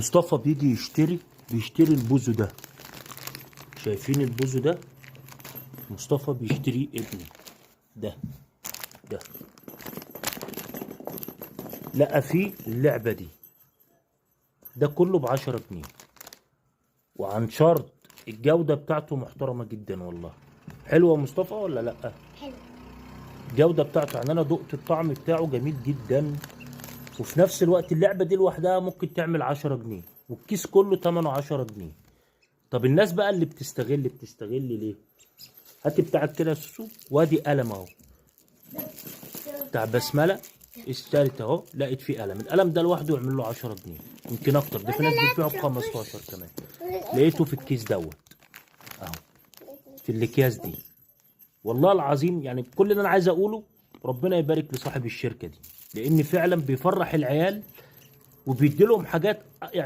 مصطفى بيجي بيشتري البوزو ده. شايفين البوزو ده؟ مصطفى بيشتري ابنه ده لقى فيه اللعبة دي، ده كله ب10 جنيه، وعن شرط الجودة بتاعته محترمة جدا والله. حلوة يا مصطفى ولا لأ؟ حلو. الجودة بتاعته يعني أنا دقت الطعم بتاعه جميل جدا، وفي نفس الوقت اللعبة دي لوحدها ممكن تعمل 10 جنيه، والكيس كله تمنه 10 جنيه. طب الناس بقى اللي بتستغل ليه؟ هات بتاعك كده يا سوسو، وادي قلم اهو بتاع بسملة، اشتريت اهو لقيت فيه قلم، القلم ده لوحده يعمل له 10 جنيه يمكن اكتر، ده في ناس بتبيعه ب15 كمان. لقيته في الكيس دوت اهو، في الاكياس دي. والله العظيم يعني كل اللي انا عايز اقوله ربنا يبارك لصاحب الشركة دي، لان فعلا بيفرح العيال وبيديلهم حاجات يعني.